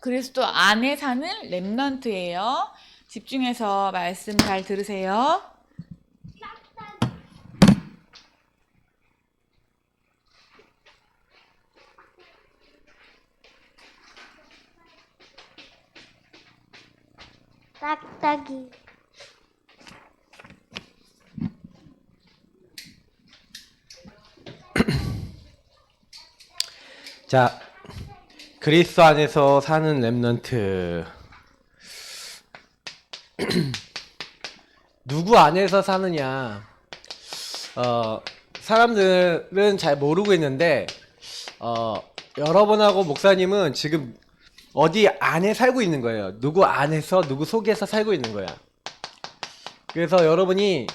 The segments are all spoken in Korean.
그리스도 안에 사는 렘넌트예요. 집중해서 말씀 잘 들으세요. 딱딱이. 자, 그리스도 안에서 사는 렘넌트. 누구 안에서 사느냐? 사람들은 잘 모르고 있는데, 여러분하고 목사님은 지금 어디 안에 살고 있는 거예요. 누구 안에서, 누구 속에서 살고 있는 거야. 그래서 여러분이,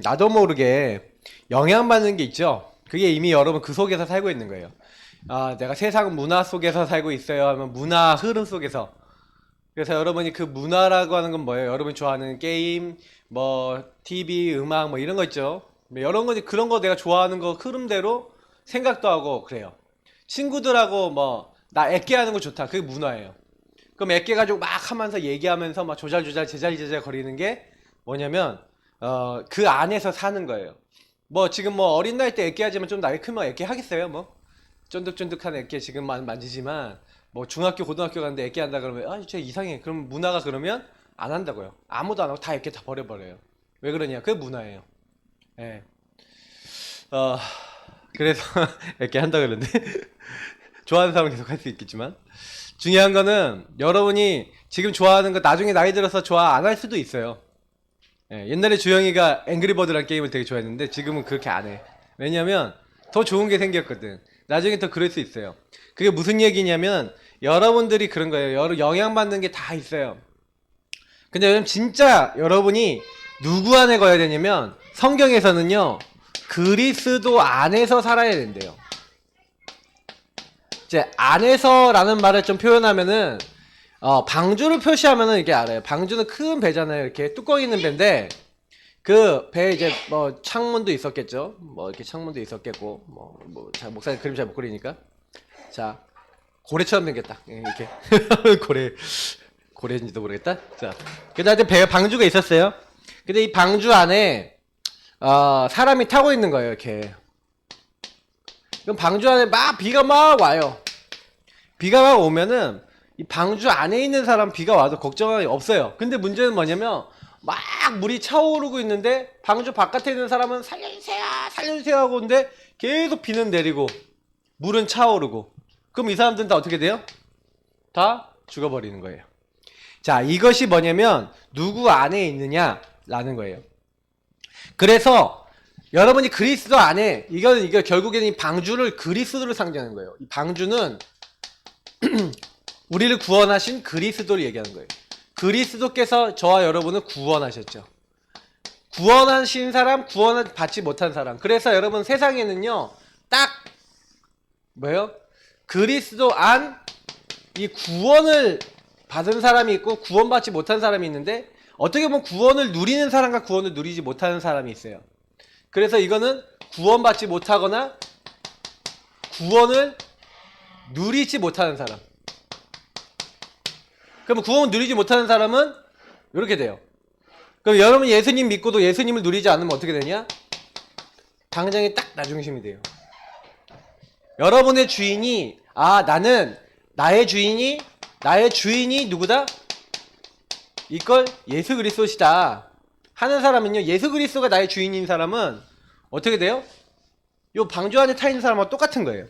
나도 모르게 영향받는 게 있죠. 그게 이미 여러분 그 속에서 살고 있는 거예요. 내가 세상 문화 속에서 살고 있어요 하면 문화 흐름 속에서. 그래서 여러분이 그 문화라고 하는 건 뭐예요? 여러분이 좋아하는 게임, 뭐 TV, 음악 뭐 이런 거 있죠. 이런 거 그런 거 내가 좋아하는 거 흐름대로 생각도 하고 그래요. 친구들하고 뭐 나 애깨 하는 거 좋다. 그게 문화예요. 그럼 애깨 가지고 막 하면서 얘기하면서 막 조잘조잘 제잘제잘 거리는 게 뭐냐면 그 안에서 사는 거예요. 뭐 지금 뭐 어린 나이 때 애깨 하지만 좀 나이 크면 애깨 하겠어요? 뭐 쫀득쫀득한 애깨 지금 만지지만 뭐 중학교 고등학교 가는데 애깨 한다 그러면 쟤 이상해. 그럼 문화가 그러면 안 한다고요. 아무도 안 하고 다 애깨 다 버려버려요. 왜 그러냐? 그게 문화예요. 예. 그래서 애깨 한다 그러는데 좋아하는 사람은 계속 할 수 있겠지만 중요한 거는 여러분이 지금 좋아하는 거 나중에 나이 들어서 좋아 안 할 수도 있어요. 예, 옛날에 주영이가 앵그리버드라는 게임을 되게 좋아했는데 지금은 그렇게 안 해. 왜냐면 더 좋은 게 생겼거든. 나중에 더 그럴 수 있어요. 그게 무슨 얘기냐면 여러분들이 그런 거예요. 영향받는 게 다 있어요. 근데 여러분 진짜 여러분이 누구 안에 거야 되냐면 성경에서는요 그리스도 안에서 살아야 된대요. 이제 안에서라는 말을 좀 표현하면은 방주를 표시하면은 이게 알아요. 방주는 큰 배잖아요. 이렇게 뚜껑 있는 배인데 그 배에 이제 뭐 창문도 있었겠죠. 뭐 이렇게 창문도 있었겠고 잘 목사님 그림 잘 못 그리니까 자 고래처럼 생겼다. 이렇게 고래인지도 모르겠다. 자 그다음에 배 방주가 있었어요. 근데 이 방주 안에 사람이 타고 있는 거예요. 이렇게. 그럼 방주 안에 막 비가 막 와요. 비가 막 오면은 이 방주 안에 있는 사람 비가 와도 걱정이 없어요. 근데 문제는 뭐냐면 막 물이 차오르고 있는데 방주 바깥에 있는 사람은 살려주세요 살려주세요 하고 있는데 계속 비는 내리고 물은 차오르고 그럼 이 사람들은 다 어떻게 돼요? 다 죽어버리는 거예요. 자, 이것이 뭐냐면 누구 안에 있느냐라는 거예요. 그래서 여러분이 그리스도 안에 이거 결국에는 이 방주를 그리스도를 상징하는 거예요. 이 방주는 우리를 구원하신 그리스도를 얘기하는 거예요. 그리스도께서 저와 여러분을 구원하셨죠. 구원하신 사람, 구원을 받지 못한 사람. 그래서 여러분 세상에는요, 딱 뭐예요? 그리스도 안 이 구원을 받은 사람이 있고 구원받지 못한 사람이 있는데 어떻게 보면 구원을 누리는 사람과 구원을 누리지 못하는 사람이 있어요. 그래서 이거는 구원받지 못하거나 구원을 누리지 못하는 사람. 그러면 구원을 누리지 못하는 사람은 이렇게 돼요. 그럼 여러분 예수님 믿고도 예수님을 누리지 않으면 어떻게 되냐? 당장에 딱 나중심이 돼요. 여러분의 주인이 나는 나의 주인이 누구다? 이걸 예수 그리스도시다 하는 사람은요, 예수 그리스도가 나의 주인인 사람은 어떻게 돼요? 요 방주 안에 타 있는 사람하고 똑같은 거예요.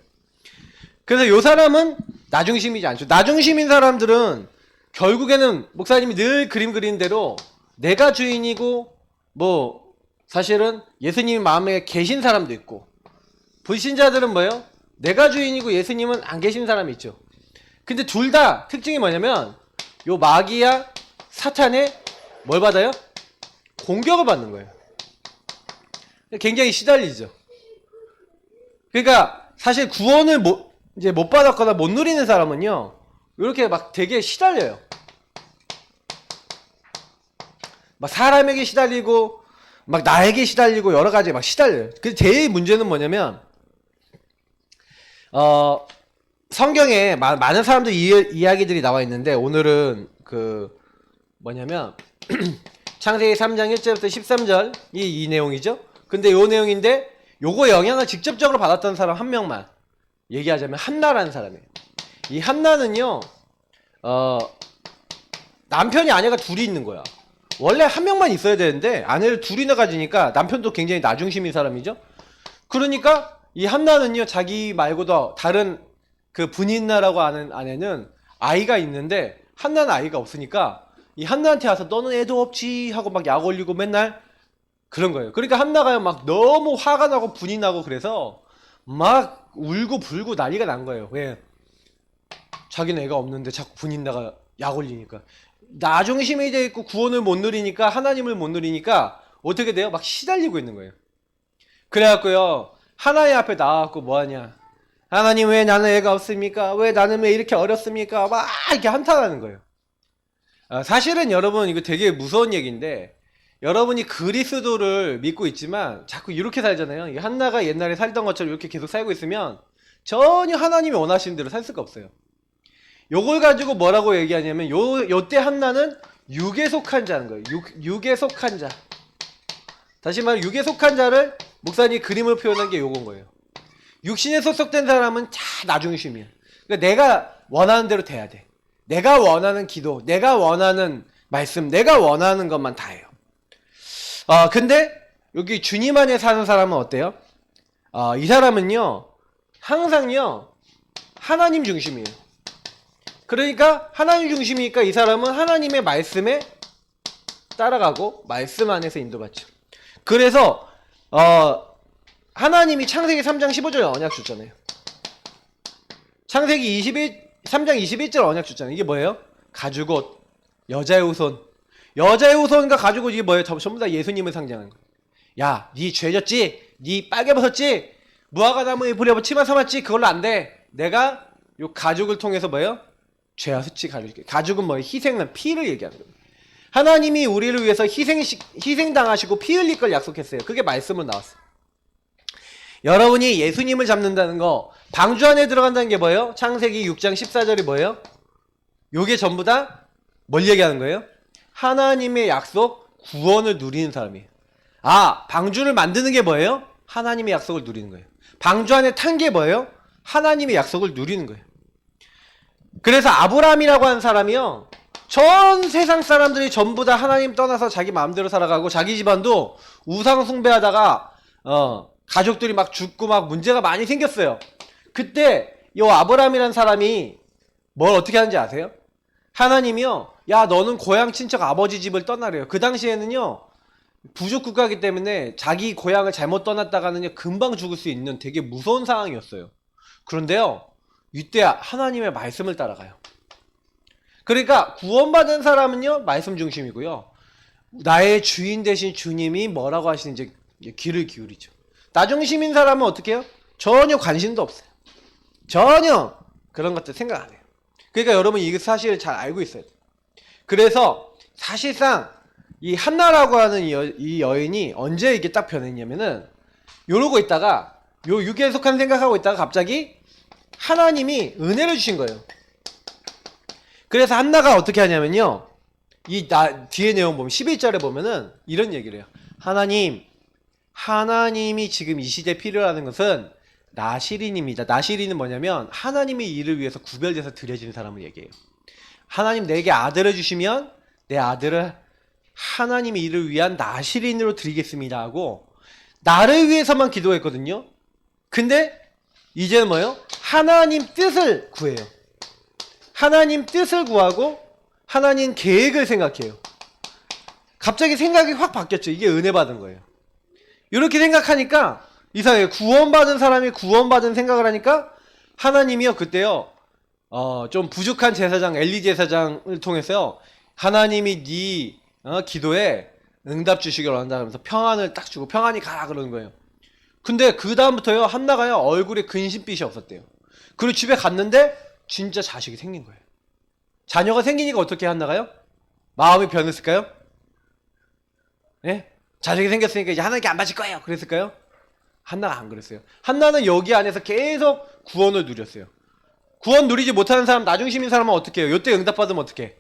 그래서 요 사람은 나중심이지 않죠. 나중심인 사람들은 결국에는 목사님이 늘 그림 그리는 대로 내가 주인이고 뭐 사실은 예수님이 마음에 계신 사람도 있고 불신자들은 뭐예요? 내가 주인이고 예수님은 안 계신 사람이 있죠. 근데 둘 다 특징이 뭐냐면 요 마귀야 사탄의 뭘 받아요? 공격을 받는 거예요. 굉장히 시달리죠. 그러니까 사실 구원을 못 받았거나 못 누리는 사람은요 이렇게 막 되게 시달려요. 막 사람에게 시달리고 막 나에게 시달리고 여러 가지 막 시달려요. 근데 제일 문제는 뭐냐면 성경에 많은 사람들 이야기들이 나와 있는데 오늘은 그 뭐냐면 창세기 3장 1절부터 13절 이 내용이죠. 근데 요 내용인데 요거 영향을 직접적으로 받았던 사람 한 명만 얘기하자면 한나라는 사람이에요. 이 한나는요 남편이 아내가 둘이 있는 거야. 원래 한 명만 있어야 되는데 아내를 둘이나 가지니까 남편도 굉장히 나중심인 사람이죠. 그러니까 이 한나는요 자기 말고도 다른 그 분인나라고 하는 아내는 아이가 있는데 한나는 아이가 없으니까 이 한나한테 와서 너는 애도 없지 하고 막 약 올리고 맨날 그런 거예요. 그러니까 한나가 막 너무 화가 나고 분이 나고 그래서 막 울고 불고 난리가 난 거예요. 왜? 자기는 애가 없는데 자꾸 분인나가 약 올리니까 나중심이 돼 있고 구원을 못 누리니까 하나님을 못 누리니까 어떻게 돼요? 막 시달리고 있는 거예요. 그래갖고요 하나님 앞에 나와갖고 뭐하냐, 하나님 왜 나는 애가 없습니까? 왜 나는 왜 이렇게 어렵습니까? 막 이렇게 한탄하는 거예요. 사실은 여러분 이거 되게 무서운 얘기인데 여러분이 그리스도를 믿고 있지만 자꾸 이렇게 살잖아요. 이 한나가 옛날에 살던 것처럼 이렇게 계속 살고 있으면 전혀 하나님이 원하시는 대로 살 수가 없어요. 요걸 가지고 뭐라고 얘기하냐면 요때 한나는 육에 속한 자는 거예요. 육에 속한 자. 다시 말해 육에 속한 자를 목사님이 그림을 표현한 게 요건 거예요. 육신에 소속된 사람은 다 나중심이야. 그러니까 내가 원하는 대로 돼야 돼. 내가 원하는 기도, 내가 원하는 말씀, 내가 원하는 것만 다 해요. 근데 여기 주님 안에 사는 사람은 어때요? 이 사람은요 항상요 하나님 중심이에요. 그러니까 하나님 중심이니까 이 사람은 하나님의 말씀에 따라가고 말씀 안에서 인도받죠. 그래서 하나님이 창세기 3장 15절 언약 줬잖아요. 창세기 3장 21절 언약 줬잖아요. 이게 뭐예요? 가죽옷, 여자의 후손. 여자의 후손과 가죽옷 이게 뭐예요? 전부 다 예수님을 상징하는 거예요. 야, 니 죄졌지? 니 빨개 벗었지? 무화과 나무에 불에 치마 삼았지? 그걸로 안 돼. 내가 요 가죽을 통해서 뭐예요? 죄와 수치 가죽. 가죽은 뭐예요? 희생은 피를 얘기하는 거예요. 하나님이 우리를 위해서 희생당하시고 피 흘릴 걸 약속했어요. 그게 말씀으로 나왔어요. 여러분이 예수님을 잡는다는 거, 방주 안에 들어간다는 게 뭐예요? 창세기 6장 14절이 뭐예요? 요게 전부 다 뭘 얘기하는 거예요? 하나님의 약속, 구원을 누리는 사람이에요. 방주를 만드는 게 뭐예요? 하나님의 약속을 누리는 거예요. 방주 안에 탄 게 뭐예요? 하나님의 약속을 누리는 거예요. 그래서 아브라함이라고 하는 사람이요, 전 세상 사람들이 전부 다 하나님 떠나서 자기 마음대로 살아가고 자기 집안도 우상 숭배하다가 가족들이 막 죽고 막 문제가 많이 생겼어요. 그때 이 아브라함이라는 사람이 뭘 어떻게 하는지 아세요? 하나님이요, 야 너는 고향 친척 아버지 집을 떠나래요. 그 당시에는요 부족 국가이기 때문에 자기 고향을 잘못 떠났다가는요 금방 죽을 수 있는 되게 무서운 상황이었어요. 그런데요 이때 하나님의 말씀을 따라가요. 그러니까 구원받은 사람은요 말씀 중심이고요, 나의 주인 되신 주님이 뭐라고 하시는지 귀를 기울이죠. 나중심인 사람은 어떻게 해요? 전혀 관심도 없어요. 전혀 그런 것들 생각 안 해요. 그러니까 여러분 이게 사실을 잘 알고 있어야 돼요. 그래서 사실상 이 한나라고 하는 이 여인이 언제 이게 딱 변했냐면은 이러고 있다가 요 육에 속한 생각하고 있다가 갑자기 하나님이 은혜를 주신 거예요. 그래서 한나가 어떻게 하냐면요, 뒤에 내용 보면 11절에 보면은 이런 얘기를 해요. 하나님이 지금 이 시대에 필요하는 것은 나시린입니다. 나시린은 뭐냐면 하나님의 일을 위해서 구별돼서 드려지는 사람을 얘기해요. 하나님 내게 아들을 주시면 내 아들을 하나님의 일을 위한 나시린으로 드리겠습니다 하고 나를 위해서만 기도했거든요. 근데 이제는 뭐예요? 하나님 뜻을 구해요. 하나님 뜻을 구하고 하나님 계획을 생각해요. 갑자기 생각이 확 바뀌었죠. 이게 은혜 받은 거예요. 이렇게 생각하니까 이상해요. 구원받은 사람이 구원받은 생각을 하니까 하나님이요 그때요 좀 부족한 제사장 엘리 제사장을 통해서요 하나님이 네 기도에 응답 주시길 원한다면서 평안을 딱 주고 평안히 가라 그러는 거예요. 근데 그 다음부터요 한나가요 얼굴에 근심빛이 없었대요. 그리고 집에 갔는데 진짜 자식이 생긴 거예요. 자녀가 생기니까 어떻게 한나가요? 마음이 변했을까요? 예? 자식이 생겼으니까 이제 하나님께 안 바칠 거예요 그랬을까요? 한나가 안 그랬어요. 한나는 여기 안에서 계속 구원을 누렸어요. 구원 누리지 못하는 사람, 나중심인 사람은 어떻게 해요? 요때 응답받으면 어떻게 해?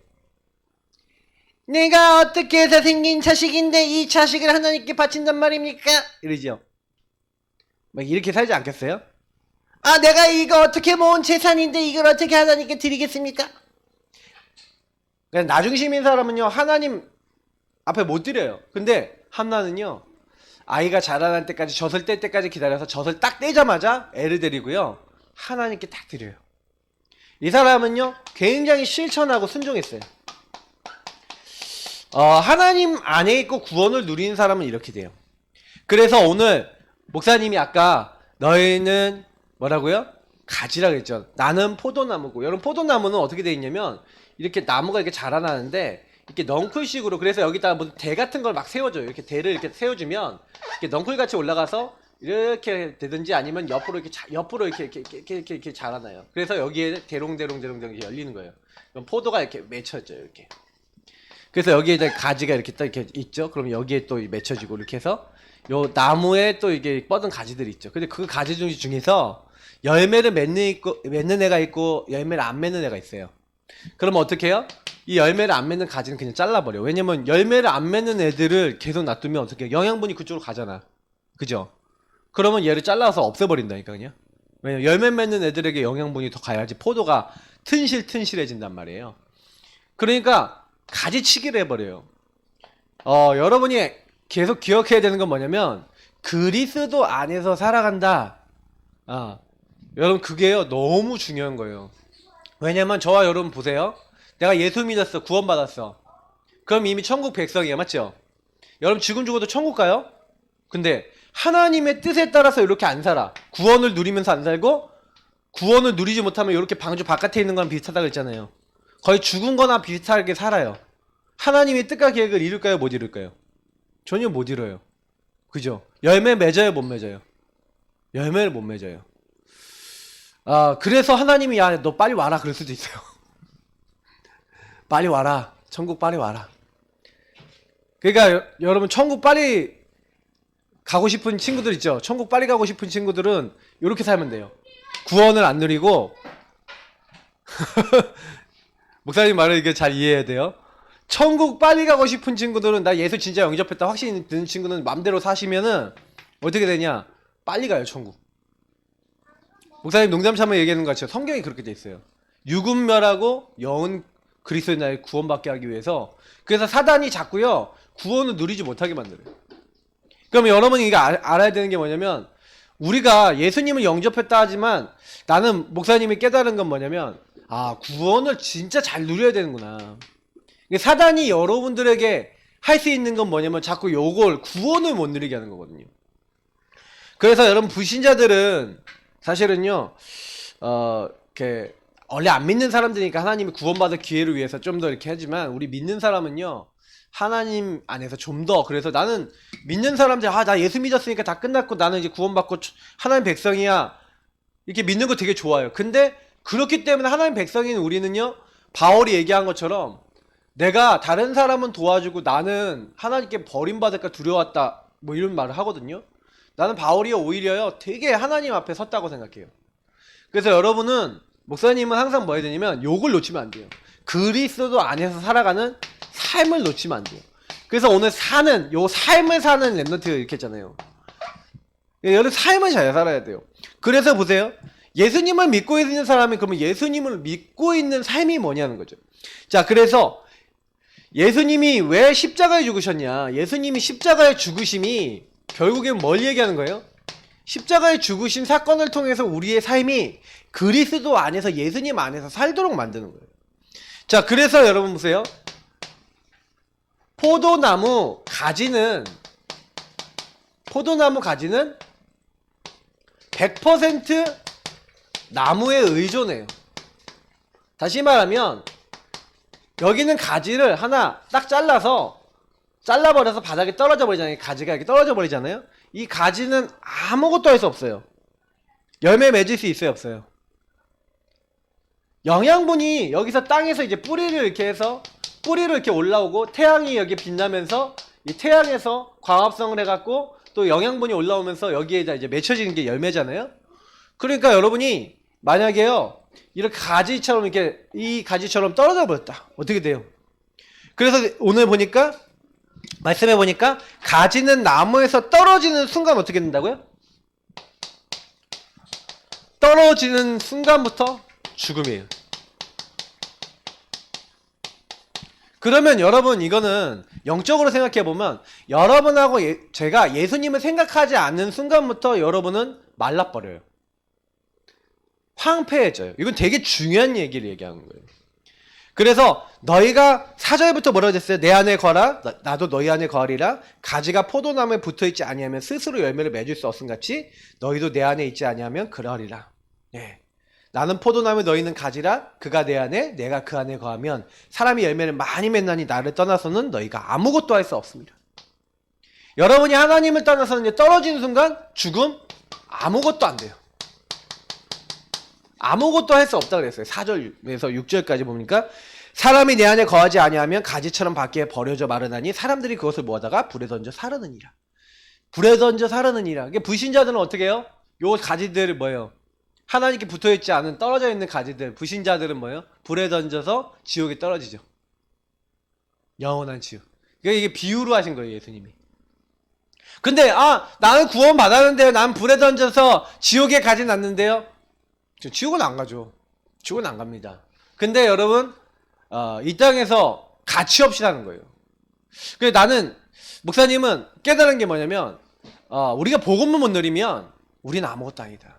내가 어떻게 해서 생긴 자식인데 이 자식을 하나님께 바친단 말입니까? 이러죠. 막 이렇게 살지 않겠어요? 아, 내가 이거 어떻게 모은 재산인데 이걸 어떻게 하나님께 드리겠습니까? 그러니까 나중심인 사람은요, 하나님 앞에 못 드려요. 근데 한나는요, 아이가 자라날 때까지, 젖을 뗄 때까지 기다려서 젖을 딱 떼자마자 애를 데리고요, 하나님께 딱 드려요. 이 사람은요, 굉장히 실천하고 순종했어요. 하나님 안에 있고 구원을 누리는 사람은 이렇게 돼요. 그래서 오늘 목사님이 아까 너희는 뭐라고요? 가지라 그랬죠. 나는 포도나무고. 여러분, 포도나무는 어떻게 되어 있냐면 이렇게 나무가 이렇게 자라나는데 이렇게 넝쿨식으로, 그래서 여기다가 무슨 대 같은 걸 막 세워줘요. 이렇게 대를 이렇게 세워주면 이렇게 넝쿨같이 올라가서 이렇게 되든지 아니면 옆으로 이렇게 자라나요. 그래서 여기에 대롱대롱 이렇게 열리는 거예요. 그럼 포도가 이렇게 맺혀져요. 이렇게. 그래서 여기에 이제 가지가 이렇게 딱 이렇게 있죠. 그럼 여기에 또 맺혀지고 이렇게 해서 요 나무에 또 이게 뻗은 가지들이 있죠. 근데 그 가지 중에서 열매를 맺는 애가 있고 열매를 안 맺는 애가 있어요. 그러면 어떻게 해요? 이 열매를 안 맺는 가지는 그냥 잘라버려. 왜냐면 열매를 안 맺는 애들을 계속 놔두면 어떻게 해요? 영양분이 그쪽으로 가잖아. 그죠? 그러면 얘를 잘라서 없애버린다니까 그냥. 왜냐면 열매 맺는 애들에게 영양분이 더 가야지 포도가 튼실해진단 말이에요. 그러니까 가지치기를 해버려요. 여러분이 계속 기억해야 되는 건 뭐냐면 그리스도 안에서 살아간다. 여러분 그게요 너무 중요한 거예요. 왜냐면 저와 여러분 보세요. 내가 예수 믿었어. 구원받았어. 그럼 이미 천국 백성이야. 맞죠? 여러분 지금 죽어도 천국 가요? 근데 하나님의 뜻에 따라서 이렇게 안 살아. 구원을 누리면서 안 살고 구원을 누리지 못하면 이렇게 방주 바깥에 있는 거랑 비슷하다고 했잖아요. 거의 죽은 거나 비슷하게 살아요. 하나님의 뜻과 계획을 이룰까요? 못 이룰까요? 전혀 못 이뤄요. 그죠? 열매 맺어요? 못 맺어요? 열매를 못 맺어요. 그래서 하나님이 야, 너 빨리 와라 그럴 수도 있어요. 빨리 와라. 천국 빨리 와라. 그러니까 여러분 천국 빨리 가고 싶은 친구들 있죠? 천국 빨리 가고 싶은 친구들은 이렇게 살면 돼요. 구원을 안 누리고 목사님 말을 이게 잘 이해해야 돼요. 천국 빨리 가고 싶은 친구들은 나 예수 진짜 영접했다 확신이 드는 친구는 맘대로 사시면은 어떻게 되냐? 빨리 가요 천국. 목사님 농담삼아 얘기하는 것 같죠? 성경이 그렇게 돼 있어요. 육은 멸하고 영은 그리스도의 나라에 구원받게 하기 위해서. 그래서 사단이 자꾸요 구원을 누리지 못하게 만들어요. 그럼 여러분이 이거 알아야 되는 게 뭐냐면 우리가 예수님을 영접했다 하지만 나는 목사님이 깨달은 건 뭐냐면 구원을 진짜 잘 누려야 되는구나. 사단이 여러분들에게 할 수 있는 건 뭐냐면 자꾸 요걸 구원을 못 누리게 하는 거거든요. 그래서 여러분 불신자들은 사실은요 이렇게 원래 안 믿는 사람들이니까 하나님이 구원받을 기회를 위해서 좀 더 이렇게 하지만 우리 믿는 사람은요 하나님 안에서 좀 더, 그래서 나는 믿는 사람들 나 예수 믿었으니까 다 끝났고 나는 이제 구원받고 하나님 백성이야 이렇게 믿는 거 되게 좋아요. 근데 그렇기 때문에 하나님 백성인 우리는요 바울이 얘기한 것처럼 내가 다른 사람은 도와주고 나는 하나님께 버림받을까 두려웠다 뭐 이런 말을 하거든요. 나는 바울이요 오히려요 되게 하나님 앞에 섰다고 생각해요. 그래서 여러분은 목사님은 항상 뭐 해야 되냐면 요걸 놓치면 안 돼요. 그리스도 안에서 살아가는 삶을 놓치면 안 돼요. 그래서 오늘 사는 요 삶을 사는 랩런트 이렇게 했잖아요. 여러분 삶을 잘 살아야 돼요. 그래서 보세요. 예수님을 믿고 있는 사람이 그러면 예수님을 믿고 있는 삶이 뭐냐는 거죠. 자, 그래서 예수님이 왜 십자가에 죽으셨냐? 예수님이 십자가에 죽으심이 결국엔 뭘 얘기하는 거예요? 십자가에 죽으신 사건을 통해서 우리의 삶이 그리스도 안에서 예수님 안에서 살도록 만드는 거예요. 자, 그래서 여러분 보세요. 포도나무 가지는 100% 나무에 의존해요. 다시 말하면 여기는 가지를 하나 딱 잘라버려서 바닥에 떨어져 버리잖아요. 가지가 이렇게 떨어져 버리잖아요. 이 가지는 아무것도 할 수 없어요. 열매 맺을 수 있어요, 없어요? 영양분이 여기서 땅에서 이제 뿌리를 이렇게 올라오고 태양이 여기 빛나면서 이 태양에서 광합성을 해갖고 또 영양분이 올라오면서 여기에 이제 맺혀지는 게 열매잖아요. 그러니까 여러분이 만약에요, 이렇게 가지처럼 이렇게 이 가지처럼 떨어져 버렸다. 어떻게 돼요? 그래서 오늘 보니까 말씀해 보니까 가지는 나무에서 떨어지는 순간 어떻게 된다고요? 떨어지는 순간부터 죽음이에요. 그러면 여러분 이거는 영적으로 생각해 보면 여러분하고 제가 예수님을 생각하지 않는 순간부터 여러분은 말라버려요. 황폐해져요. 이건 되게 중요한 얘기를 얘기하는 거예요. 그래서 너희가 4절부터 뭐라고 했어요? 내 안에 거라 나도 너희 안에 거하리라. 가지가 포도나무에 붙어있지 아니하면 스스로 열매를 맺을 수 없음같이 너희도 내 안에 있지 아니하면 그러리라. 네. 나는 포도나무 너희는 가지라. 그가 내 안에 내가 그 안에 거하면 사람이 열매를 많이 맺나니 나를 떠나서는 너희가 아무것도 할 수 없습니다. 여러분이 하나님을 떠나서는 떨어지는 순간 죽음 아무것도 안 돼요. 아무것도 할 수 없다 그랬어요. 4절에서 6절까지 보니까 사람이 내 안에 거하지 아니하면 가지처럼 밖에 버려져 마르나니 사람들이 그것을 모아다가 불에 던져 사르느니라. 불에 던져 사르느니라. 이게 불신자들은 어떻게 해요? 요 가지들을 뭐예요? 하나님께 붙어있지 않은 떨어져 있는 가지들, 불신자들은 뭐예요? 불에 던져서 지옥에 떨어지죠. 영원한 지옥. 이게 비유로 하신 거예요, 예수님이. 근데 나는 구원 받았는데요. 난 불에 던져서 지옥에 가진 않는데요. 지옥은 안 가죠. 지옥은 안 갑니다. 근데 여러분 이 땅에서 가치 없이 사는 거예요. 그래서 나는 목사님은 깨달은 게 뭐냐면 우리가 복음을 못 누리면 우리는 아무것도 아니다.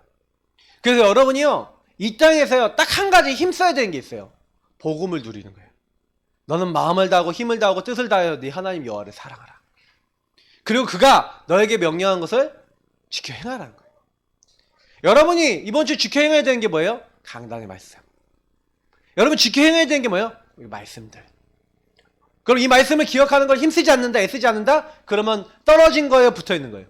그래서 여러분이요 이 땅에서요 딱 한 가지 힘써야 되는 게 있어요. 복음을 누리는 거예요. 너는 마음을 다하고 힘을 다하고 뜻을 다하여 네 하나님 여호와를 사랑하라. 그리고 그가 너에게 명령한 것을 지켜 행하라는 거예요. 여러분이 이번 주 지켜 행해야 되는 게 뭐예요? 강단의 말씀. 여러분 지켜 행해야 되는 게 뭐예요? 이 말씀들. 그럼 이 말씀을 기억하는 걸 힘쓰지 않는다, 애쓰지 않는다? 그러면 떨어진 거예요, 붙어 있는 거예요?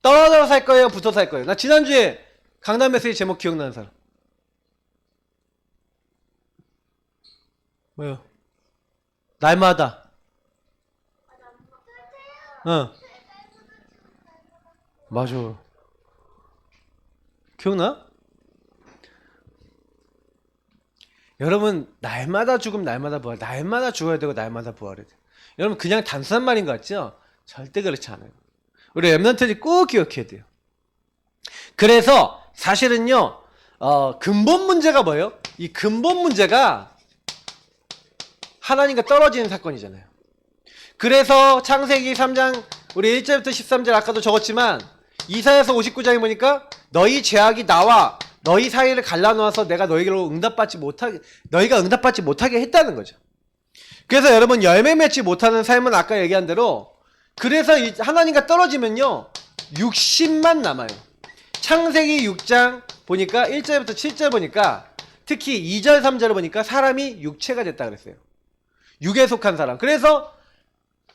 떨어져 살 거예요, 붙어 살 거예요? 나 지난주에 강단 메시지 제목 기억나는 사람? 뭐요? 날마다. 맞아. 기억나? 여러분 날마다 죽음 날마다 부활, 날마다 죽어야 되고 날마다 부활해야 돼요. 여러분 그냥 단순한 말인 것 같죠? 절대 그렇지 않아요. 우리 랩런트들이 꼭 기억해야 돼요. 그래서 사실은요 근본 문제가 뭐예요? 이 근본 문제가 하나님과 떨어지는 사건이잖아요. 그래서 창세기 3장 우리 1절부터 13절 아까도 적었지만 이사야서 59장에 보니까 너희 죄악이 나와 너희 사이를 갈라놓아서 내가 너희로 너희가 응답받지 못하게 했다는 거죠. 그래서 여러분 열매 맺지 못하는 삶은 아까 얘기한 대로 그래서 하나님과 떨어지면요 육신만 남아요. 창세기 6장 보니까 1절부터 7절 보니까 특히 2절 3절을 보니까 사람이 육체가 됐다 그랬어요. 육에 속한 사람. 그래서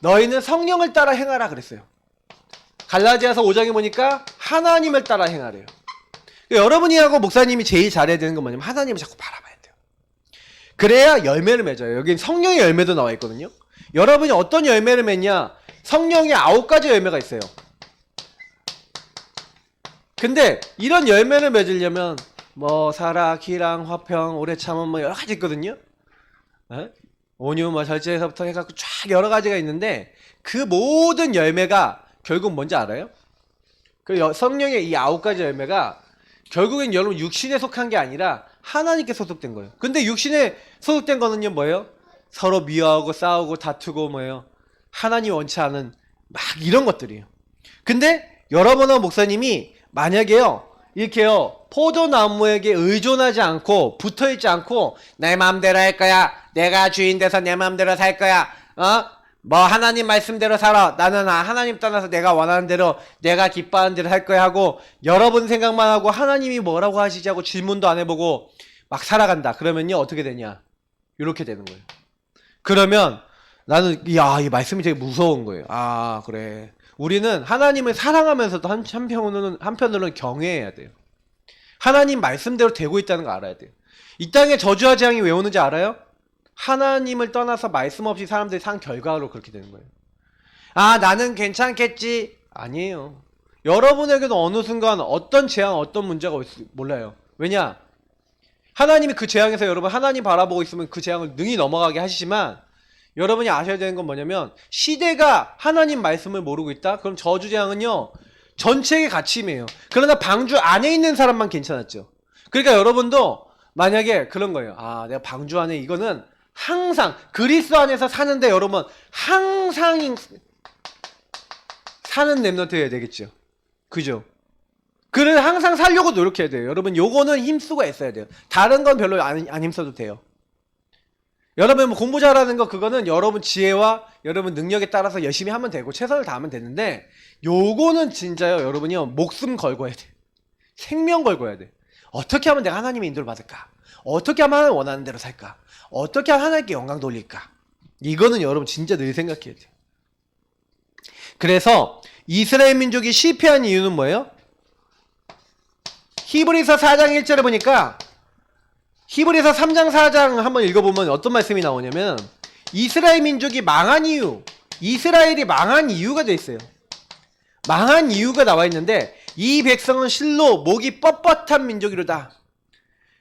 너희는 성령을 따라 행하라 그랬어요. 갈라디아서 5장에 보니까 하나님을 따라 행하래요. 여러분이 하고 목사님이 제일 잘해야 되는 건 뭐냐면 하나님을 자꾸 바라봐야 돼요. 그래야 열매를 맺어요. 여기 성령의 열매도 나와 있거든요. 여러분이 어떤 열매를 맺냐? 성령의 9가지 열매가 있어요. 근데 이런 열매를 맺으려면 뭐 사랑, 기랑, 화평, 오래 참음 뭐 여러 가지 있거든요. 온유, 뭐 절제에서부터 해갖고 쫙 여러 가지가 있는데 그 모든 열매가 결국 뭔지 알아요? 그 성령의 이 9가지 열매가 결국엔 여러분 육신에 속한 게 아니라 하나님께 소속된 거예요. 근데 육신에 소속된 거는요 뭐예요? 서로 미워하고 싸우고 다투고 뭐예요? 하나님 원치 않은 막 이런 것들이에요. 근데 여러분과 목사님이 만약에요 이렇게요 포도나무에게 의존하지 않고 붙어있지 않고 내 마음대로 할 거야, 내가 주인 돼서 내 마음대로 살 거야, 뭐 하나님 말씀대로 살아, 나는 하나님 떠나서 내가 원하는 대로 내가 기뻐하는 대로 할 거야 하고 여러분 생각만 하고 하나님이 뭐라고 하시지 하고 질문도 안 해보고 막 살아간다. 그러면요 어떻게 되냐, 이렇게 되는 거예요. 그러면 나는 이 말씀이 되게 무서운 거예요. 그래, 우리는 하나님을 사랑하면서도 한편으로는 경외해야 돼요. 하나님 말씀대로 되고 있다는 거 알아야 돼요. 이 땅에 저주와 재앙이 왜 오는지 알아요? 하나님을 떠나서 말씀 없이 사람들이 산 결과로 그렇게 되는 거예요. 나는 괜찮겠지. 아니에요. 여러분에게도 어느 순간 어떤 재앙, 어떤 문제가 올지 몰라요. 왜냐? 하나님이 그 재앙에서 여러분 하나님 바라보고 있으면 그 재앙을 능히 넘어가게 하시지만 여러분이 아셔야 되는 건 뭐냐면 시대가 하나님 말씀을 모르고 있다? 그럼 저주재앙은요 전체의 가치임이에요. 그러나 방주 안에 있는 사람만 괜찮았죠. 그러니까 여러분도 만약에 그런 거예요. 아, 내가 방주 안에 이거는 항상 그리스도 안에서 사는데 여러분 항상 사는 렘넌트여야 되겠죠. 그죠? 그를 항상 살려고 노력해야 돼요. 여러분 요거는 힘쓰고 애써야 돼요. 다른 건 별로 안 힘써도 돼요. 여러분 뭐 공부 잘하는 거 그거는 여러분 지혜와 여러분 능력에 따라서 열심히 하면 되고 최선을 다하면 되는데 요거는 진짜요. 여러분이요 목숨 걸고 해야 돼. 생명 걸고 해야 돼. 어떻게 하면 내가 하나님의 인도를 받을까? 어떻게 하면 하나님 원하는 대로 살까? 어떻게 하면 하나님께 영광 돌릴까? 이거는 여러분 진짜 늘 생각해야 돼요. 그래서 이스라엘 민족이 실패한 이유는 뭐예요? 히브리서 4장 1절에 보니까 히브리서 3장 4장 한번 읽어보면 어떤 말씀이 나오냐면 이스라엘 민족이 망한 이유, 이스라엘이 망한 이유가 돼 있어요. 망한 이유가 나와 있는데 이 백성은 실로 목이 뻣뻣한 민족이로다.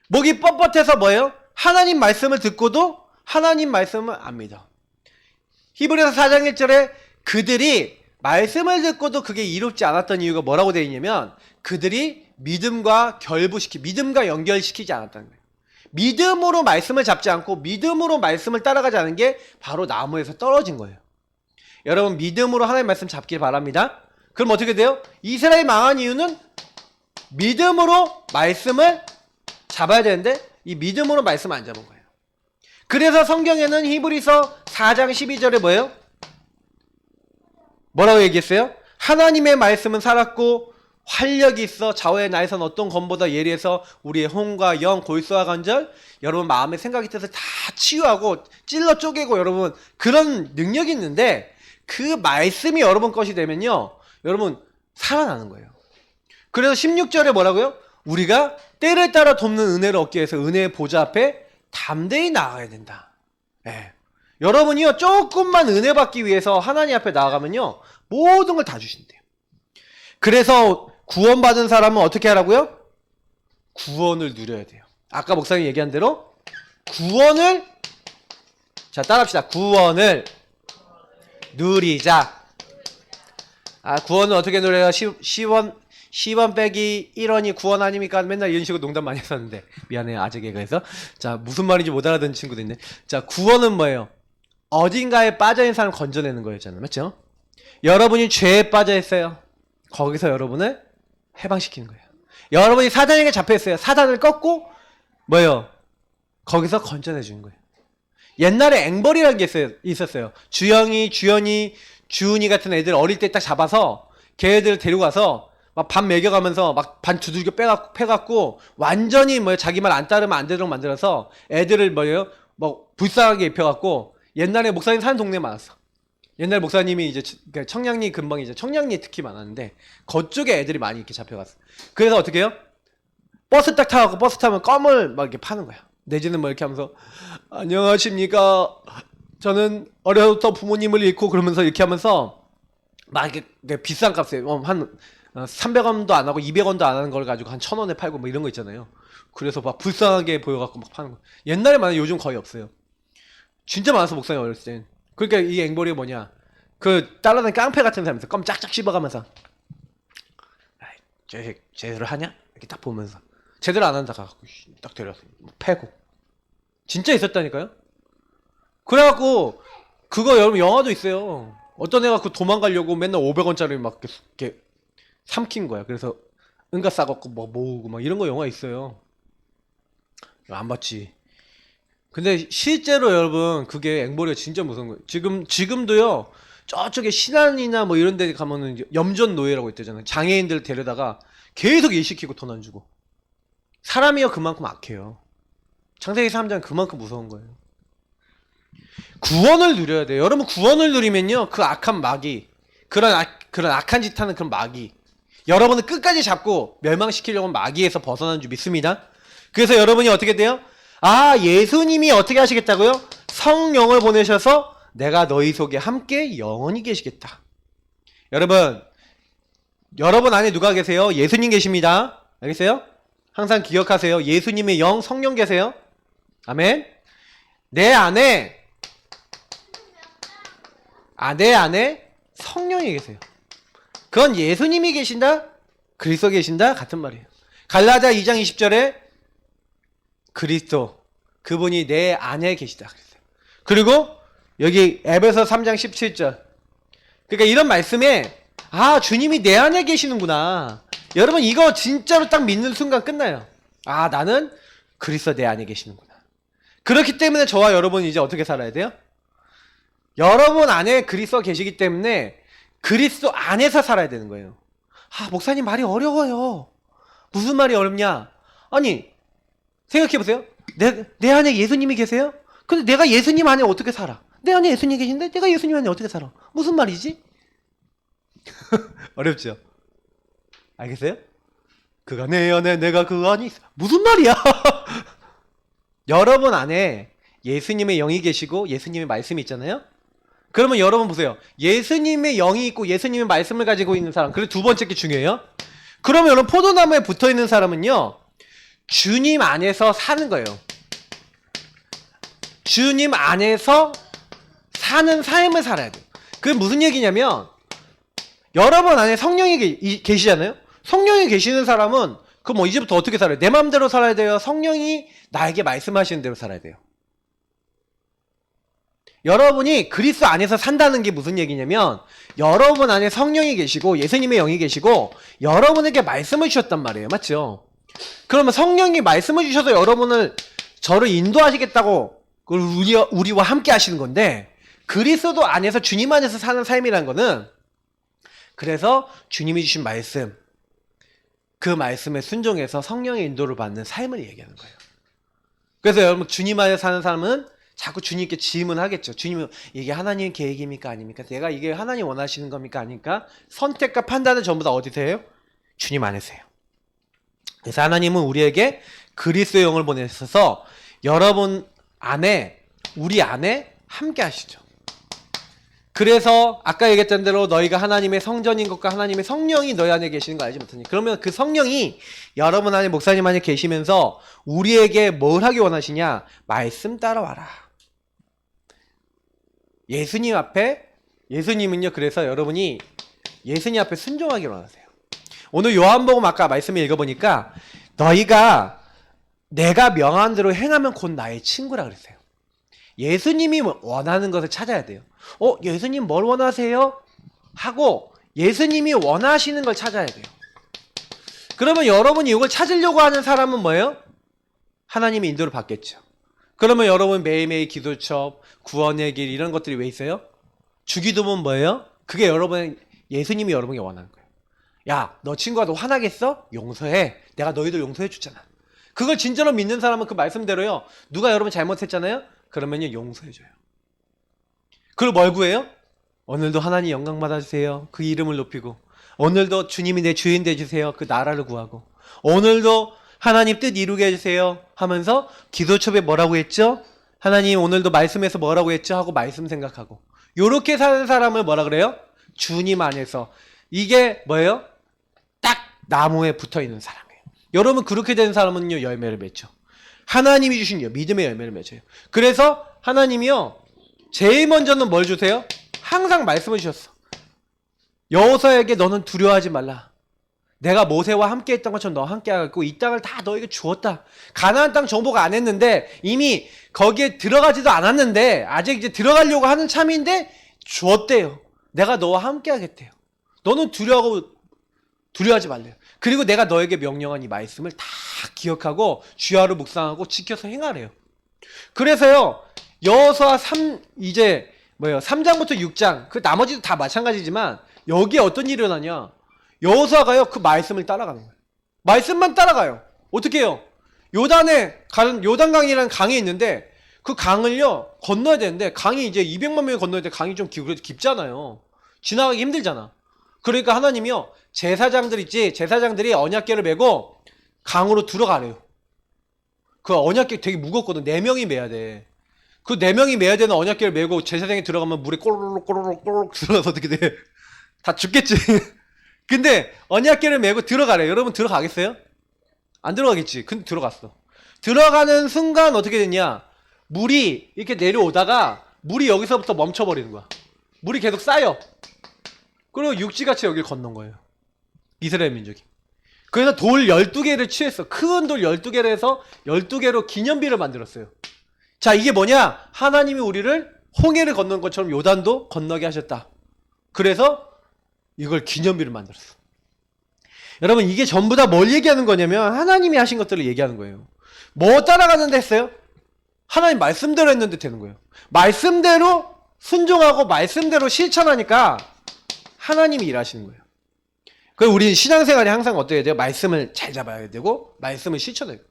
목이 뻣뻣해서 뭐예요? 하나님 말씀을 듣고도 하나님 말씀을 안 믿어. 히브리서 4장 1절에 그들이 말씀을 듣고도 그게 이롭지 않았던 이유가 뭐라고 되어 있냐면 그들이 믿음과 믿음과 연결시키지 않았다는 거예요. 믿음으로 말씀을 잡지 않고 믿음으로 말씀을 따라가지 않은 게 바로 나무에서 떨어진 거예요. 여러분 믿음으로 하나님 말씀 잡길 바랍니다. 그럼 어떻게 돼요? 이스라엘 망한 이유는 믿음으로 말씀을 잡아야 되는데 이 믿음으로 말씀을 안 잡은 거예요. 그래서 성경에는 히브리서 4장 12절에 뭐예요? 뭐라고 얘기했어요? 하나님의 말씀은 살았고 활력이 있어 좌우의 날선 어떤 검보다 예리해서 우리의 혼과 영, 골수와 관절 여러분 마음의 생각이 뜻을 다 치유하고 찔러 쪼개고 여러분 그런 능력이 있는데 그 말씀이 여러분 것이 되면요 여러분 살아나는 거예요. 그래서 16절에 뭐라고요? 우리가 때를 따라 돕는 은혜를 얻기 위해서 은혜의 보좌 앞에 담대히 나아가야 된다. 네. 여러분이요 조금만 은혜 받기 위해서 하나님 앞에 나아가면요 모든 걸 다 주신대요. 그래서 구원받은 사람은 어떻게 하라고요? 구원을 누려야 돼요. 아까 목사님이 얘기한 대로 구원을 자 따라합시다. 구원을 누리자. 아 구원은 어떻게 누려요? 10원 빼기 1원이 구원 아닙니까? 맨날 이런 식으로 농담 많이 했었는데 미안해요 아재 개그에서. 자 무슨 말인지 못 알아듣는 친구도 있네. 자 구원은 뭐예요? 어딘가에 빠져있는 사람 건져내는 거였잖아요. 맞죠? 여러분이 죄에 빠져있어요. 거기서 여러분을 해방시키는 거예요. 여러분이 사단에게 잡혀있어요. 사단을 꺾고 뭐예요? 거기서 건져내주는 거예요. 옛날에 앵벌이라는 게 있었어요. 주영이, 주연이, 주은이 같은 애들 어릴 때 딱 잡아서 걔네들 데리고 가서 막 반 먹여가면서 막 반 두들겨 패갖고 완전히 뭐예요? 자기 말 안 따르면 안 되도록 만들어서 애들을 뭐예요? 뭐 불쌍하게 입혀갖고 옛날에 목사님 사는 동네에 많았어. 옛날 목사님이 이제 청량리 근방에 이제 청량리에 특히 많았는데 그쪽에 애들이 많이 이렇게 잡혀갔어. 그래서 어떻게 해요? 버스 딱 타갖고 버스 타면 껌을 막 이렇게 파는 거야. 내지는 뭐 이렇게 하면서 안녕하십니까. 저는 어려서부터 부모님을 잃고 그러면서 이렇게 하면서 막 이렇게 비싼 값에 한 300원도 안 하고 200원도 안 하는 걸 가지고 한 1000원에 팔고 뭐 이런 거 있잖아요. 그래서 막 불쌍하게 보여갖고 막 파는 거. 옛날에 많아 요즘 거의 없어요. 진짜 많았어 목사님 어렸을 땐. 그러니까 이 앵벌이 뭐냐 그 따라다니는 깡패 같은 사람 있어. 껌 짝짝 씹어가면서 제대로 하냐? 이렇게 딱 보면서 제대로 안 한다 가갖고 딱 데려서 패고 진짜 있었다니까요. 그래갖고 그거 여러분 영화도 있어요. 어떤 애가 그 도망가려고 맨날 500원짜리 막 이렇게 삼킨 거야. 그래서 은가 싸갖고 뭐 모으고 막 이런 거 영화 있어요. 안 봤지. 근데 실제로 여러분 그게 앵벌이가 진짜 무서운 거예요. 지금도요 저쪽에 신안이나 뭐 이런 데 가면은 염전 노예라고 있대잖아요. 장애인들 데려다가 계속 일시키고 돈 안 주고. 사람이요 그만큼 악해요. 창세기 3장은 그만큼 무서운 거예요. 구원을 누려야 돼요. 여러분 구원을 누리면요 그 악한 마귀 그런 악한 짓 하는 그런 마귀 여러분을 끝까지 잡고 멸망시키려고 마귀에서 벗어나는 줄 믿습니다. 그래서 여러분이 어떻게 돼요? 아 예수님이 어떻게 하시겠다고요? 성령을 보내셔서 내가 너희 속에 함께 영원히 계시겠다. 여러분 여러분 안에 누가 계세요? 예수님 계십니다. 알겠어요? 항상 기억하세요. 예수님의 영, 성령 계세요. 아멘. 내 안에 성령이 계세요. 그건 예수님이 계신다, 그리스도 계신다 같은 말이에요. 갈라디아 2장 20절에 그리스도, 그분이 내 안에 계시다 그랬어요. 그리고 여기 에베소 3장 17절. 그러니까 이런 말씀에 아, 주님이 내 안에 계시는구나. 여러분 이거 진짜로 딱 믿는 순간 끝나요. 아, 나는 그리스도 내 안에 계시는구나. 그렇기 때문에 저와 여러분이 이제 어떻게 살아야 돼요? 여러분 안에 그리스도가 계시기 때문에 그리스도 안에서 살아야 되는 거예요. 아, 목사님 말이 어려워요. 무슨 말이 어렵냐? 아니, 생각해보세요. 내 안에 예수님이 계세요? 근데 내가 예수님 안에 어떻게 살아? 내 안에 예수님이 계신데 내가 예수님 안에 어떻게 살아? 무슨 말이지? 어렵죠? 알겠어요? 그가 내 안에 내가 그 안에 있어. 무슨 말이야? 여러분 안에 예수님의 영이 계시고 예수님의 말씀이 있잖아요? 그러면 여러분 보세요. 예수님의 영이 있고 예수님의 말씀을 가지고 있는 사람. 그리고 두 번째 게 중요해요. 그러면 여러분 포도나무에 붙어 있는 사람은요, 주님 안에서 사는 거예요. 주님 안에서 사는 삶을 살아야 돼요. 그게 무슨 얘기냐면, 여러분 안에 성령이 계시잖아요? 성령이 계시는 사람은, 그럼 뭐 이제부터 어떻게 살아요? 내 마음대로 살아야 돼요? 성령이 나에게 말씀하시는 대로 살아야 돼요? 여러분이 그리스도 안에서 산다는 게 무슨 얘기냐면, 여러분 안에 성령이 계시고 예수님의 영이 계시고 여러분에게 말씀을 주셨단 말이에요. 맞죠? 그러면 성령이 말씀을 주셔서 저를 인도하시겠다고 우리와 함께 하시는 건데, 그리스도 안에서 주님 안에서 사는 삶이란 거는, 그래서 주님이 주신 말씀, 그 말씀에 순종해서 성령의 인도를 받는 삶을 얘기하는 거예요. 그래서 여러분 주님 안에 사는 사람은 자꾸 주님께 질문하겠죠. 주님은 이게 하나님의 계획입니까? 아닙니까? 내가 이게 하나님 원하시는 겁니까? 아닙니까? 선택과 판단은 전부 다 어디서 해요? 주님 안에서 해요. 그래서 하나님은 우리에게 그리스도의 영을 보내셔서 여러분 안에, 우리 안에 함께 하시죠. 그래서 아까 얘기했던 대로 너희가 하나님의 성전인 것과 하나님의 성령이 너희 안에 계시는 거 알지 못하니? 그러면 그 성령이 여러분 안에, 목사님 안에 계시면서 우리에게 뭘 하기 원하시냐? 말씀 따라와라. 예수님은요, 그래서 여러분이 예수님 앞에 순종하기 원하세요. 오늘 요한복음 아까 말씀을 읽어보니까 너희가 내가 명한 대로 행하면 곧 나의 친구라 그랬어요. 예수님이 원하는 것을 찾아야 돼요. 예수님 뭘 원하세요? 하고 예수님이 원하시는 걸 찾아야 돼요. 그러면 여러분이 이걸 찾으려고 하는 사람은 뭐예요? 하나님의 인도를 받겠죠. 그러면 여러분 매일매일 기도첩, 구원의 길 이런 것들이 왜 있어요? 주기도문 뭐예요? 그게 예수님이 여러분에게 원하는 거예요. 야, 너 친구가 너 화나겠어? 용서해. 내가 너희들 용서해 주잖아. 그걸 진짜로 믿는 사람은 그 말씀대로요. 누가 여러분 잘못했잖아요? 그러면요, 용서해줘요. 그리고 뭘 구해요? 오늘도 하나님 영광 받아주세요. 그 이름을 높이고, 오늘도 주님이 내 주인 되주세요. 그 나라를 구하고, 오늘도 하나님 뜻 이루게 해주세요 하면서 기도첩에 뭐라고 했죠? 하나님 오늘도 말씀에서 뭐라고 했죠? 하고 말씀 생각하고, 요렇게 사는 사람을 뭐라 그래요? 주님 안에서. 이게 뭐예요? 딱 나무에 붙어있는 사람이에요. 여러분 그렇게 된 사람은요, 열매를 맺죠. 하나님이 주신 믿음의 열매를 맺어요. 그래서 하나님이요, 제일 먼저는 뭘 주세요? 항상 말씀을 주셨어. 여호수아에게 너는 두려워하지 말라. 내가 모세와 함께 했던 것처럼 너와 함께 하고 이 땅을 다 너에게 주었다. 가나안 땅 정복을 안 했는데, 이미 거기에 들어가지도 않았는데, 아직 이제 들어가려고 하는 참인데 주었대요. 내가 너와 함께 하겠대요. 너는 두려워하지 말래요. 그리고 내가 너에게 명령한 이 말씀을 다 기억하고 주야로 묵상하고 지켜서 행하래요. 그래서요, 여호수아 3장부터 6장, 그 나머지도 다 마찬가지지만 여기에 어떤 일이 일어나냐? 여호수아가요, 그 말씀을 따라가는 거예요. 말씀만 따라가요. 어떻게 해요? 요단강이라는 강이 있는데, 그 강을요 건너야 되는데, 강이 이제 200만 명이 건너야 돼. 강이 좀 깊잖아요. 지나가기 힘들잖아. 그러니까 하나님이요, 제사장들이 언약궤를 메고 강으로 들어가래요. 그 언약궤 되게 무겁거든. 4명이 메야 돼. 그 4명이 메야 되는 언약궤를 메고 제사장이 들어가면 물에 꼬르륵 들어가서 어떻게 돼? 다 죽겠지. 근데 언약궤를 메고 들어가래. 여러분 들어가겠어요? 안 들어가겠지. 근데 들어갔어. 들어가는 순간 어떻게 됐냐? 물이 이렇게 내려오다가 물이 여기서부터 멈춰버리는 거야. 물이 계속 쌓여. 그리고 육지같이 여길 건넌 거예요. 이스라엘 민족이. 그래서 돌 12개를 취했어. 큰 돌 12개를 해서 12개로 기념비를 만들었어요. 자, 이게 뭐냐? 하나님이 우리를 홍해를 건넌 것처럼 요단도 건너게 하셨다. 그래서 이걸 기념비를 만들었어. 여러분, 이게 전부 다 뭘 얘기하는 거냐면 하나님이 하신 것들을 얘기하는 거예요. 뭐 따라가는데 했어요? 하나님 말씀대로 했는데 되는 거예요. 말씀대로 순종하고 말씀대로 실천하니까 하나님이 일하시는 거예요. 그래서 우리 신앙생활이 항상 어때야 돼요? 말씀을 잘 잡아야 되고 말씀을 실천해야 돼요.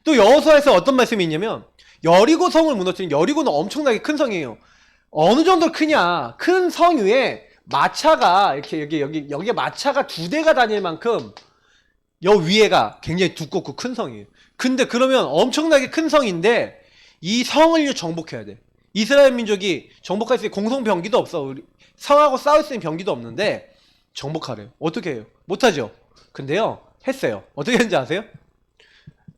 또 여호수아에서 어떤 말씀이 있냐면 여리고 성을 무너뜨린, 여리고는 엄청나게 큰 성이에요. 어느 정도 크냐? 큰 성 위에 마차가 이렇게 여기에 마차가 2대가 다닐 만큼 여 위에가 굉장히 두껍고 큰 성이에요. 근데 그러면 엄청나게 큰 성인데 이 성을 정복해야 돼. 이스라엘 민족이 정복할 수 있는 공성 병기도 없어. 우리 성하고 싸울 수 있는 병기도 없는데 정복하래요. 어떻게 해요? 못하죠. 근데요, 했어요. 어떻게 했는지 아세요?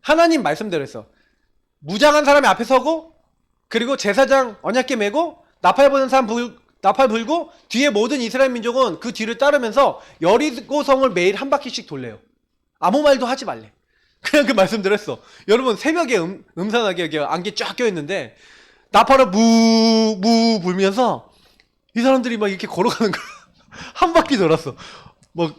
하나님 말씀대로 했어. 무장한 사람이 앞에 서고, 그리고 제사장 언약궤 메고, 나팔 부는 사람 나팔 불고, 뒤에 모든 이스라엘 민족은 그 뒤를 따르면서 여리고성을 매일 한 바퀴씩 돌래요. 아무 말도 하지 말래. 그냥 그 말씀대로 했어. 여러분, 새벽에 음산하게 여기 안개 쫙 껴있는데 나팔을 무 불면서 이 사람들이 막 이렇게 걸어가는 거야. 한 바퀴 돌았어. 뭐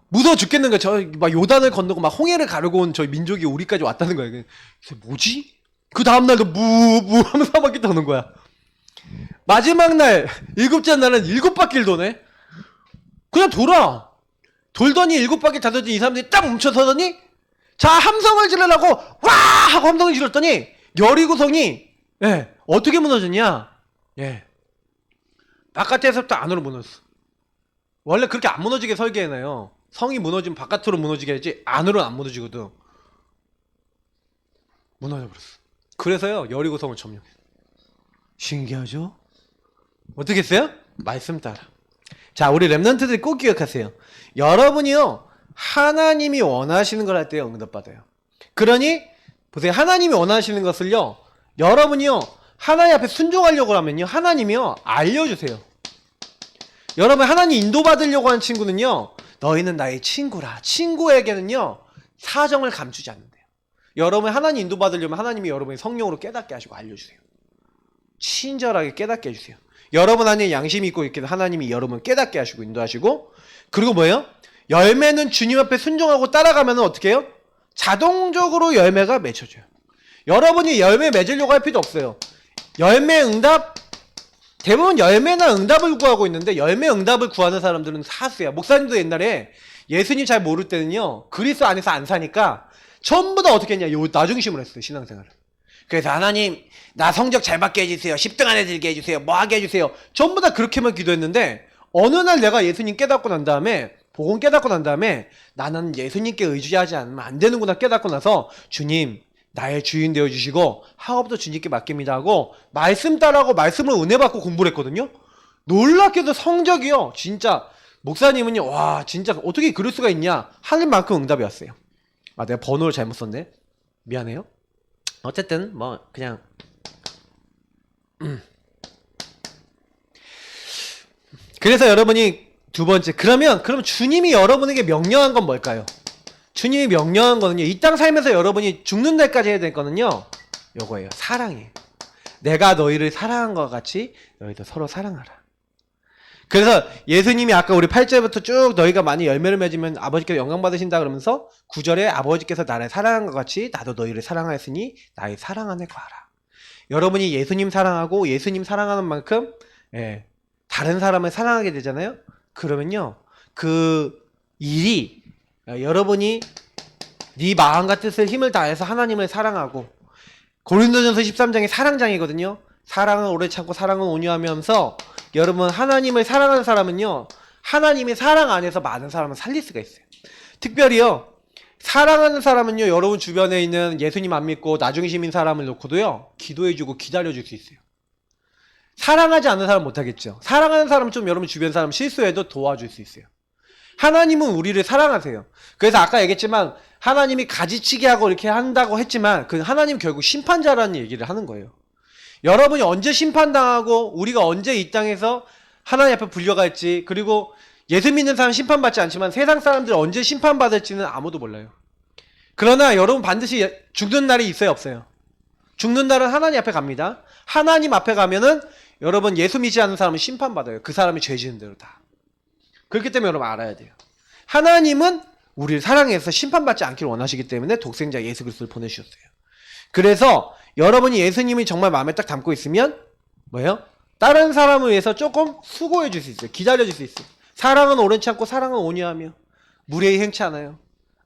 무서워 죽겠는 거야. 저 막 요단을 건너고 막 홍해를 가르고 온 저희 민족이 우리까지 왔다는 거야. 그래서 뭐지? 그 다음날도 무 하면서 한 바퀴 도는 거야. 마지막 날 7째 날은 7바퀴를 도네. 그냥 돌아. 돌더니 7바퀴 다 돌더니 이 사람들이 딱 멈춰서더니 자, 함성을 지르라고 와 하고 함성을 질렀더니 여리고성이 어떻게 무너졌냐? 바깥에서부터 안으로 무너졌어. 원래 그렇게 안 무너지게 설계해놔요. 성이 무너지면 바깥으로 무너지게 하지 안으로는 안 무너지거든. 무너져버렸어. 그래서요, 여리고성을 점령해. 신기하죠? 어떻게 했어요? 말씀 따라. 자, 우리 랩런트들이 꼭 기억하세요. 여러분이요, 하나님이 원하시는 걸 할 때요, 응답받아요. 그러니 보세요. 하나님이 원하시는 것을요, 여러분이요, 하나님 앞에 순종하려고 하면요, 하나님이요, 알려주세요. 여러분, 하나님 인도받으려고 하는 친구는요, 너희는 나의 친구라. 친구에게는요, 사정을 감추지 않는데요. 여러분, 하나님 인도받으려면 하나님이 여러분이 성령으로 깨닫게 하시고 알려주세요. 친절하게 깨닫게 해주세요. 여러분 안에 양심이 있고 이렇게 하나님이 여러분 깨닫게 하시고 인도하시고, 그리고 뭐예요? 열매는 주님 앞에 순종하고 따라가면 어떻게 해요? 자동적으로 열매가 맺혀져요. 여러분이 열매 맺으려고 할 필요 없어요. 열매 응답, 대부분 열매나 응답을 구하고 있는데 열매 응답을 구하는 사람들은 사수야. 목사님도 옛날에 예수님 잘 모를 때는요, 그리스도 안에서 안 사니까 전부 다 어떻게 했냐, 나 중심으로 했어요, 신앙생활을. 그래서 하나님, 나 성적 잘 받게 해주세요. 10등 안에 들게 해주세요. 뭐 하게 해주세요. 전부 다 그렇게만 기도했는데 어느 날 내가 예수님 깨닫고 난 다음에, 복음 깨닫고 난 다음에 나는 예수님께 의지하지 않으면 안 되는구나 깨닫고 나서 주님, 나의 주인 되어주시고 학업도 주님께 맡깁니다 하고 말씀 따라하고 말씀을 은혜 받고 공부를 했거든요. 놀랍게도 성적이요, 진짜 목사님은요, 와 진짜 어떻게 그럴 수가 있냐 하는 만큼 응답이 왔어요. 아, 내가 번호를 잘못 썼네, 미안해요. 어쨌든 뭐 그냥 그래서 여러분이 두 번째, 그럼 주님이 여러분에게 명령한 건 뭘까요? 주님이 명령한 거는요, 이 땅 살면서 여러분이 죽는 날까지 해야 될 거는요, 요거예요. 사랑이에요. 내가 너희를 사랑한 것 같이 너희도 서로 사랑하라. 그래서 예수님이 아까 우리 8절부터 쭉 너희가 많이 열매를 맺으면 아버지께서 영광 받으신다 그러면서 9절에 아버지께서 나를 사랑한 것 같이 나도 너희를 사랑하였으니 나의 사랑 안에 거하라. 여러분이 예수님 사랑하고 예수님 사랑하는 만큼 다른 사람을 사랑하게 되잖아요. 그러면요, 그 일이 여러분이 네 마음과 뜻을 힘을 다해서 하나님을 사랑하고, 고린도전서 13장이 사랑장이거든요. 사랑은 오래 참고 사랑은 온유하면서, 여러분 하나님을 사랑하는 사람은요, 하나님의 사랑 안에서 많은 사람을 살릴 수가 있어요. 특별히요, 사랑하는 사람은요, 여러분 주변에 있는 예수님 안 믿고 나중심인 사람을 놓고도요, 기도해주고 기다려줄 수 있어요. 사랑하지 않는 사람 못하겠죠. 사랑하는 사람은 좀 여러분 주변 사람 실수해도 도와줄 수 있어요. 하나님은 우리를 사랑하세요. 그래서 아까 얘기했지만 하나님이 가지치기 하고 이렇게 한다고 했지만 그 하나님 결국 심판자라는 얘기를 하는 거예요. 여러분이 언제 심판당하고 우리가 언제 이 땅에서 하나님 앞에 불려갈지, 그리고 예수 믿는 사람 심판받지 않지만 세상 사람들 언제 심판받을지는 아무도 몰라요. 그러나 여러분 반드시 죽는 날이 있어요, 없어요? 죽는 날은 하나님 앞에 갑니다. 하나님 앞에 가면은 여러분 예수 믿지 않는 사람은 심판받아요. 그 사람이 죄 지은 대로 다. 그렇기 때문에 여러분 알아야 돼요. 하나님은 우리를 사랑해서 심판받지 않기를 원하시기 때문에 독생자 예수 그리스도를 보내주셨어요. 그래서 여러분이 예수님이 정말 마음에 딱 담고 있으면 뭐예요? 다른 사람을 위해서 조금 수고해 줄 수 있어요. 기다려 줄 수 있어요. 사랑은 오른치 않고 사랑은 온유하며 무례히 행치 않아요.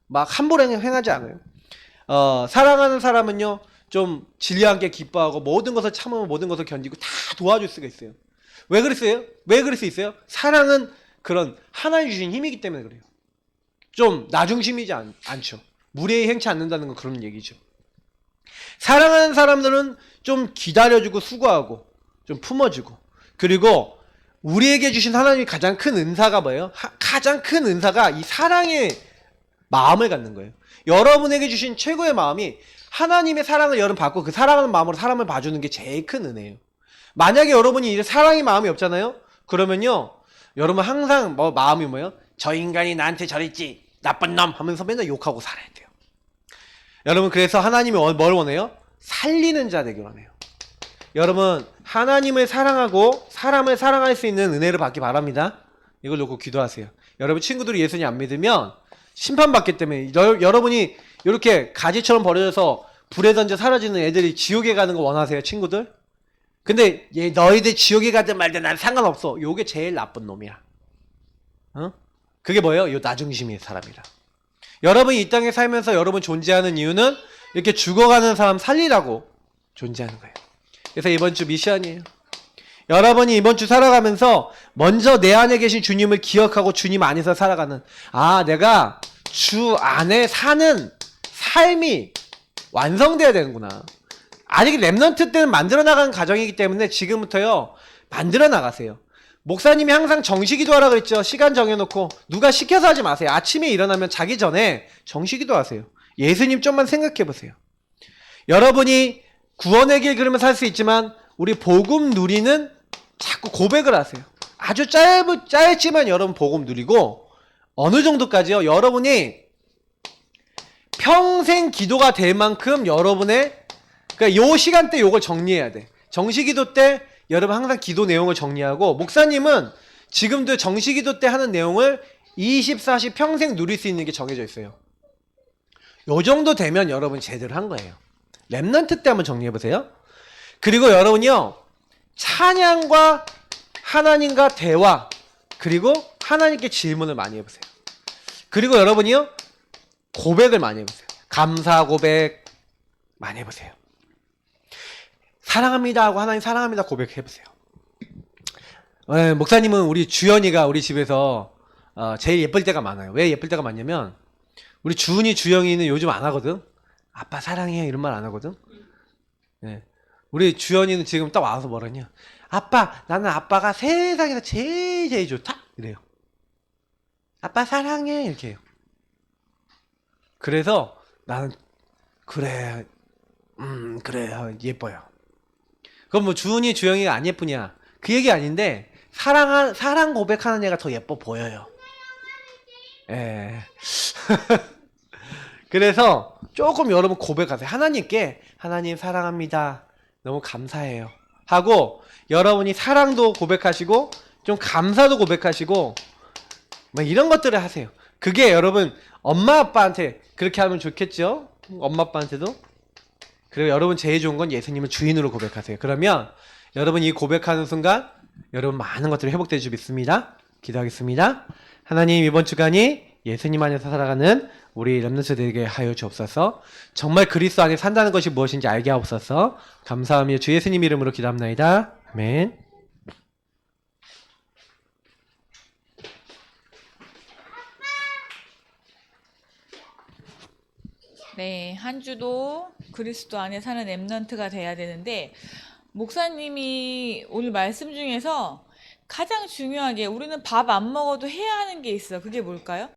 막 함부로 행하지 않아요. 사랑하는 사람은요 좀 진리와 함께 기뻐하고 모든 것을 참으며 모든 것을 견디고 다 도와줄 수가 있어요. 왜 그랬어요? 왜 그럴 수 있어요? 사랑은 그런 하나님 주신 힘이기 때문에 그래요. 좀 나중심이지 않죠. 무례히 행치 않는다는 건 그런 얘기죠. 사랑하는 사람들은 좀 기다려주고 수고하고 좀 품어주고, 그리고 우리에게 주신 하나님이 가장 큰 은사가 뭐예요? 가장 큰 은사가 이 사랑의 마음을 갖는 거예요. 여러분에게 주신 최고의 마음이 하나님의 사랑을 여러분 받고 그 사랑하는 마음으로 사람을 봐주는 게 제일 큰 은혜예요. 만약에 여러분이 이제 사랑의 마음이 없잖아요? 그러면요 여러분 항상 마음이 뭐예요? 저 인간이 나한테 저랬지 나쁜 놈 하면서 맨날 욕하고 살아야 돼요. 여러분 그래서 하나님이 뭘 원해요? 살리는 자 되길 원해요. 여러분 하나님을 사랑하고 사람을 사랑할 수 있는 은혜를 받기 바랍니다. 이걸 놓고 기도하세요. 여러분 친구들이 예수님 안 믿으면 심판받기 때문에 여러분이 이렇게 가지처럼 버려져서 불에 던져 사라지는 애들이 지옥에 가는 거 원하세요, 친구들? 근데 너희들 지옥에 가든 말든 난 상관없어. 요게 제일 나쁜 놈이야. 그게 뭐예요? 요 나중심의 사람이라. 여러분이 이 땅에 살면서 여러분 존재하는 이유는 이렇게 죽어가는 사람 살리라고 존재하는 거예요. 그래서 이번 주 미션이에요. 여러분이 이번 주 살아가면서 먼저 내 안에 계신 주님을 기억하고 주님 안에서 살아가는, 내가 주 안에 사는 삶이 완성돼야 되는구나. 아직 랩넌트 때는 만들어 나가는 과정이기 때문에 지금부터요 만들어 나가세요. 목사님이 항상 정시기도 하라고 했죠. 시간 정해놓고 누가 시켜서 하지 마세요. 아침에 일어나면 자기 전에 정시기도 하세요. 예수님 좀만 생각해 보세요. 여러분이 구원의 길 걸으면 살 수 있지만 우리 복음 누리는 자꾸 고백을 하세요. 아주 짧지만 여러분 복음 누리고 어느 정도까지요? 여러분이 평생 기도가 될 만큼 여러분의, 그러니까 요 시간대 요걸 정리해야 돼. 정시기도 때 여러분 항상 기도 내용을 정리하고, 목사님은 지금도 정시기도 때 하는 내용을 24시 평생 누릴 수 있는 게 정해져 있어요. 요 정도 되면 여러분 제대로 한 거예요. 랩넌트 때 한번 정리해보세요. 그리고 여러분이요 찬양과 하나님과 대화, 그리고 하나님께 질문을 많이 해보세요. 그리고 여러분이요 고백을 많이 해보세요. 감사 고백 많이 해보세요. 사랑합니다 하고 하나님 사랑합니다 고백해보세요. 목사님은 우리 주연이가 우리 집에서 제일 예쁠 때가 많아요. 왜 예쁠 때가 많냐면 우리 주영이는 요즘 안 하거든. 아빠 사랑해 이런 말 안 하거든. 네. 우리 주연이는 지금 딱 와서 뭐라냐, 아빠 나는 아빠가 세상에서 제일 좋다 이래요. 아빠 사랑해 이렇게 해요. 그래서 나는 그래 예뻐요. 그럼 뭐 주영이가 안 예쁘냐 그 얘기 아닌데, 사랑 고백하는 애가 더 예뻐 보여요. 그래서 조금 여러분 고백하세요. 하나님께 하나님 사랑합니다 너무 감사해요 하고, 여러분이 사랑도 고백하시고 좀 감사도 고백하시고 막 이런 것들을 하세요. 그게 여러분 엄마 아빠한테 그렇게 하면 좋겠죠. 엄마 아빠한테도. 그리고 여러분 제일 좋은 건 예수님을 주인으로 고백하세요. 그러면 여러분 이 고백하는 순간 여러분 많은 것들이 회복될 줄 믿습니다. 기도하겠습니다. 하나님 이번 주간이 예수님 안에서 살아가는 우리 렘넌트들에게 하여 주옵소서. 정말 그리스도 안에 산다는 것이 무엇인지 알게 하옵소서. 감사하며 주 예수님 이름으로 기도합나이다. 아멘. 네, 한 주도 그리스도 안에 사는 렘넌트가 돼야 되는데, 목사님이 오늘 말씀 중에서 가장 중요하게 우리는 밥 안 먹어도 해야 하는 게 있어. 그게 뭘까요?